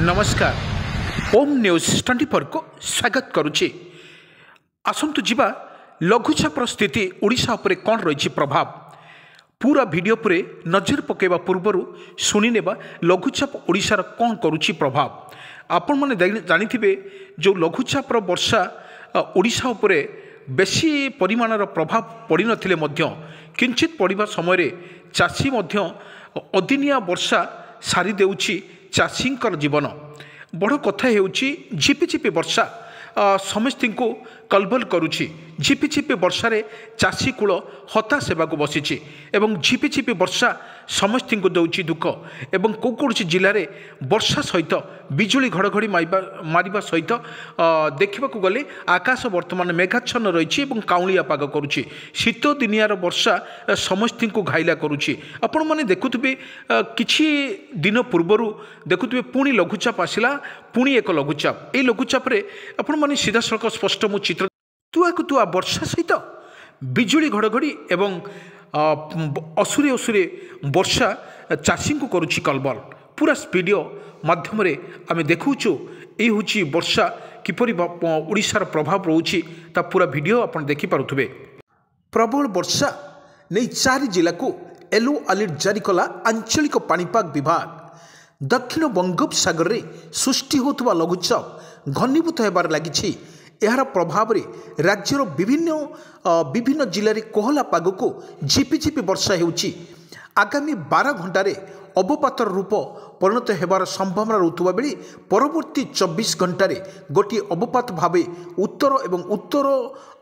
नमस्कार ओम न्यूज 24 को स्वागत करुच्ची। आसंतु जीवा लघुचाप स्थिति ओडिशा उपरे कौन रही प्रभाव पूरा वीडियो पर नजर पकेवा पूर्वर शुणिनेबा लघुचाप ओडिशार कौन करुच्ची प्रभाव। आपण मैंने जानिथिबे जो लघुचाप वर्षा ओडिशा उपरे बेसी परिमाणर प्रभाव पड़ी नथिले मध्य किंचित पड़िबा समय चाषी मध्य अदिनिया वर्षा सारी देउछि चाषींकर जीवन। बड़ कथा हेउछि झिपिझिपि वर्षा समस्त को कलबल करुछि। झिपिझिपि वर्षा रे चाषी कूल हताश हेबाकु बसिछि एवं झिपिझिपि वर्षा समस्त को दौछि दुख एवं कौकोसी जिले में वर्षा सहित बिजुली घड़घड़ी मारिबा सहित देखा गले आकाश वर्तमान मेघाच्छन्न रही काउलिया पाग करुछि। शीत दिनियार वर्षा समस्त को घाइला करुछि। आपण माने देखुथिबे किछि दिन पूर्वर देखुथिबे पुणी लघुचाप आसिला पुणी एक लघुचाप। ए लघुचाप रे आपण माने सीधा सड़क स्पष्ट मु चित्र तुआ वर्षा सहित बिजुली घड़घड़ी एवं असुरे असुरे वर्षा चाषी को करुछि कलबल। पूरा वीडियो माध्यम आम देखुचु ये हूँ वर्षा किपरि ओडिशार प्रभाव रोची ता पूरा वीडियो आप देखिपे। प्रबल वर्षा नहीं 4 जिला को येलो अलर्ट जारी कला आंचलिक पाणीपाग विभाग। दक्षिण बंगोपसागर में सृष्टि होता लघुचाप घनीभूत होबार लगी। यार प्रभाव में राज्यर विभिन्न जिले में कोहला पाग को झिपिझिपि वर्षा होउछि। आगामी 12 घंटे अवपातर रूप परिणत होबार संभावना रुवा बेले परवर्ती 24 घंटे गोटे अवपात भाव उत्तर एवं उत्तर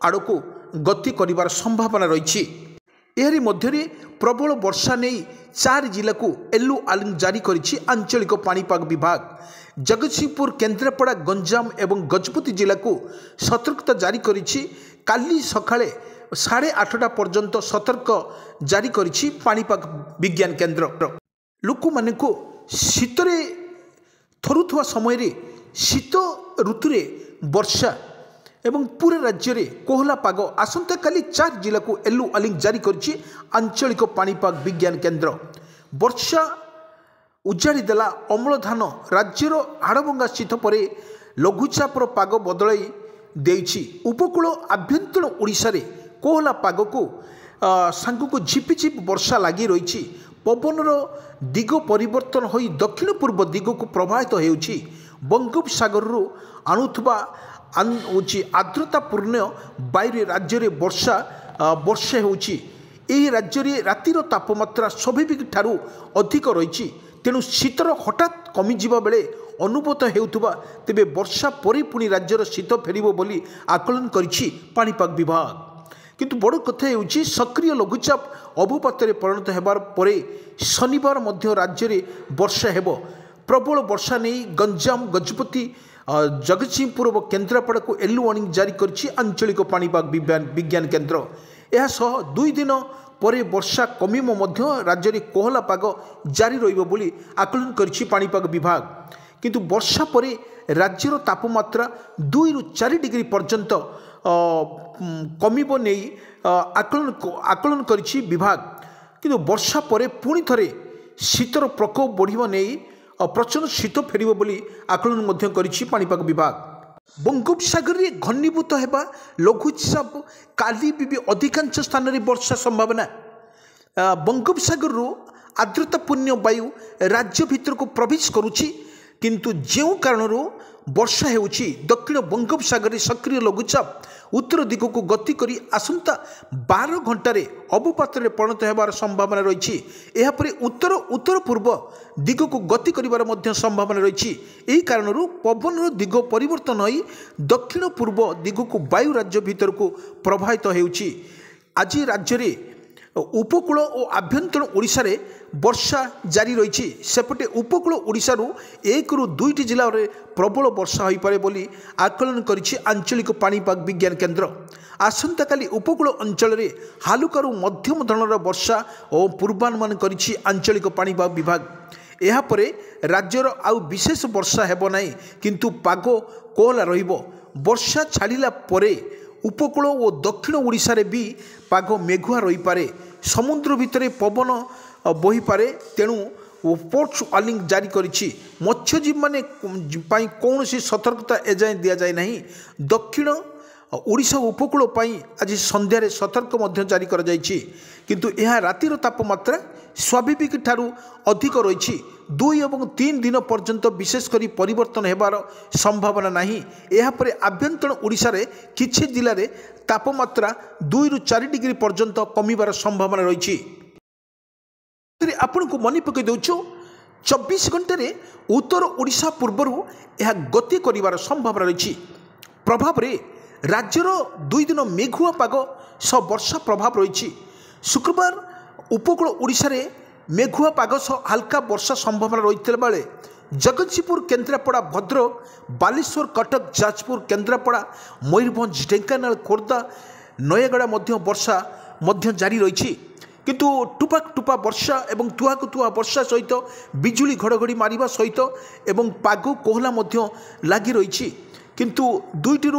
आड़ को गति करिवार संभावना रही। एहरी मध्य प्रबल वर्षा नहीं 4 जिला को येलो अलर्ट जारी करिछि आंचलिक पाणीपाग विभाग। जगतसिंहपुर, केन्द्रापड़ा, गंजाम एवं गजपति जिला को सतर्कता जारी करिछि। काली सकाळे 8:30 पर्यंत सतर्क जारी करिछि पाणीपाग विज्ञान केन्द्र। लोक माने को शीतरे थरुथुआ समय रे शीत ऋतुरे वर्षा एवं पूरे राज्य रे कोहला पाग आसंता काली 4 जिला को येलो अलर्ट जारी करिछि आंचलिक पाणीपाग विज्ञान केन्द्र। वर्षा उजाड़ी देला अम्ल धान राज्यर हाड़भंगा शीत पर लघुचापर पाग बदल देछि। उपकूल आभ्यंतर ओडिशा रे कोहला पाग को सांग को झिपिझिपि वर्षा लगी रही। पवनर दिग परिवर्तन हो दक्षिण पूर्व दिग को प्रभावित होउछि। बंगोपसागर आणुथबा आर्द्रतापूर्ण वायु राज्य में वर्षा होउछि। एही राज्य में रातिर तापमात्रा स्वाभाविक ठारू अधिक रही। तेणु शीतर हठात कमिजा बेले अनुभूत हेउथबा तेबे वर्षा परे पुणी राज्यर शीत फेरिबो बोली आकलन करिछि पाणीपाग विभाग। किंतु बड़ कथा हेउछि सक्रिय लघुचाप अवपात परिणत हेबार परे शनिवार मध्य राज्य में वर्षा हेबो। प्रबल वर्षा नहीं गंजाम, गजपति, जगतसिंहपुर और केन्द्रापड़ा को येलो वार्निंग जारी करिछि आंचलिक पाणीपाग विज्ञान केन्द्र। यह 2 दिन परे वर्षा कमिम मध्य राज्य में कोहला पाग जारी रहिबो बोली आकलन करिछि पाणीपाग विभाग। किंतु वर्षा परे राज्यर तापमात्रा 2 ରୁ 4 डिग्री पर्यंत कमिबो नै आकलन करिछि विभाग। किंतु वर्षा परे पुणी थरे शीतर प्रकोप बढ़िबो नै प्रचंड शीत फेरिबो बोली आकलन मध्य करिछि पाणीपाग विभाग। बंगोपसागर में घनीभूत होगा लघुचाप काली भी अधिकांश स्थान में वर्षा संभावना। बंगोपसागर आर्द्रतापूर्ण वायु राज्य भीतर को प्रवेश करुछि। किंतु जो कारण वर्षा होउछि दक्षिण बंगोपसागर सक्रिय लघुचाप उत्तर दिग को गति करी आसंता 12 घंटे अवपात परिणत होबार संभावना रही। यापर उत्तर उत्तर पूर्व दिग को गति करिवार मध्य संभावना रही। यही कारण पवन दिग परिवर्तन हो दक्षिण पूर्व दिग को वायु राज्य भीतर को प्रभावित होउछि। आज राज्य में उपकूल और आभ्यंतर ओडिशा रे वर्षा जारी रही। सेपटे उपकूल ओडिशा 1 ରୁ 2ଟି जिला रे प्रबल वर्षा हो पारे बोली आकलन करिछि आंचलिक पाणीपाग विज्ञान केन्द्र। आसंता काली उपकूल अंचल रे हालुकारु मध्यम धरणर वर्षा और पूर्वानुमान करिछि आंचलिक पाणीपाग विभाग। यह परे राज्यर आउ विशेष वर्षा हेबो नाही किंतु पाग कोहला रहिबो। वर्षा छाड़िला परे उपकूल और दक्षिण ओडिशा रे भी पाग मेघुआ रही पारे। समुद्र भितर पवन बही पारे। तेणु पोर्ट्स वार्निंग जारी करिछि। मत्स्यजीवी माने पाई कौनसी सतर्कता एजाएं दि जाए नहीं। दक्षिण ओडिशा उपकूल पाई आज संध्यारे सतर्क मध्य जारी कर जाइछि, किंतु यह रातिर तापमात्रा स्वाभाविक ठारू अधिक रही 2 और 3 दिन पर्यंत विशेषकर परिवर्तन हेबार संभावना नहीं। यापर आभ्यंतर ओडिशा रे किछि जिले में तापमात्रा 2 ରୁ 4 डिग्री पर्यंत कमिबार संभावना रही। आपण को मन पकई दौचु 24 घंटे उत्तर ओडिशा पूर्वर यह गति करिवार संभावना रही। प्रभाव रे राज्यर 2 दिन मेघुआ पाग सह वर्षा प्रभाव रही। शुक्रवार उपकूल ओडिशा रे मेघुआ पाग सह हल्का वर्षा संभावना रही बेले जगतसिंहपुर, केन्द्रापड़ा, भद्रक, बालेश्वर, कटक, जाजपुर, केन्द्रापड़ा, मयूरभंज, ढेंकानाल, खोर्धा, नयगड़ा मध्य वर्षा मध्य जारी रही। किंतु टुपाक टुपा वर्षा एवं तुहाक तुहा वर्षा सहित बिजुली घड़घड़ी मारिबा सहित एवं पाग कोहला मध्य लागी रही। किंतु 2ଟି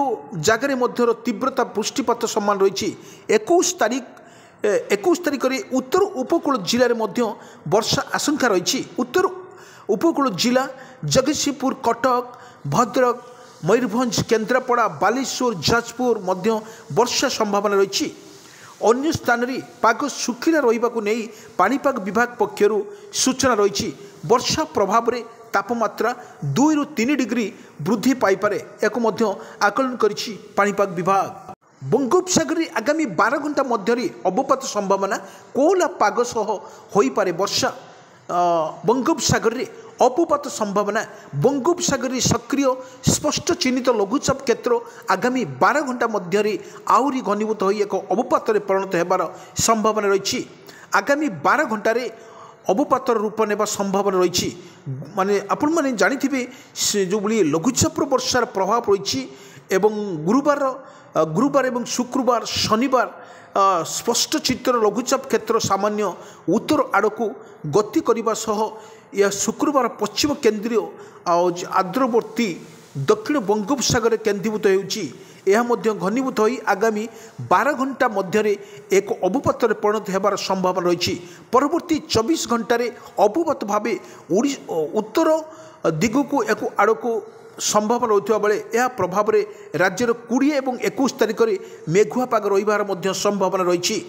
जगार मध्यर तीव्रता वृष्टिपात समान रही। 21 तारीख रे उत्तर उपकूल जिले में मध्य वर्षा आशंका रही। उत्तर उपकूल जिला जगतसिंहपुर, कटक, भद्रक, मयूरभंज, केन्द्रापड़ा, बालेश्वर, जाजपुर मध्य वर्षा संभावना रही। अन्य स्थान में पाग सुखिला रहिबाकु नै पाणीपाग विभाग पक्षर सूचना रही। वर्षा प्रभाव में तापमात्रा 2 ରୁ 3 डिग्री वृद्धि पाइपे एक आकलन करिछि पाणीपाग विभाग। बंगोपसागर में आगामी 12 घंटा मध्य अवपात संभावना कोहला पाग सह होई पारे वर्षा। बंगोपसागर में अवपात संभावना बंगोपसागर में सक्रिय स्पष्ट चिन्हित लघुचाप क्षेत्र आगामी 12 घंटा मध्य आहरी घनीभूत हो एक अवपात परिणत होबार संभावना रही। आगामी 12 घंटे अवपात रूप नेबा संभावना रही। माने आपण माने जानिथिबे जो बली लघुचाप वर्षार प्रभाव रही एवं गुरुवार एवं शुक्रवार, शनिवार स्पष्ट चित्र लघुचाप क्षेत्र सामान्य उत्तर आड़कू गति करने सह यह शुक्रवार पश्चिम केन्द्रीय आर्द्रवर्ती दक्षिण बंगोपसागर केन्द्रीभूत हो घनीभूत हो आगामी 12 घंटा मध्य एक अवपात परिणत होबार संभावना रही। परवर्ती 24 घंटे अवपात भाव उत्तर दिगक एक आड़कू संभावना रही बेले यह प्रभाव में राज्यर 20 और 21 तारिख में मेघुआ पाग रही संभावना रही।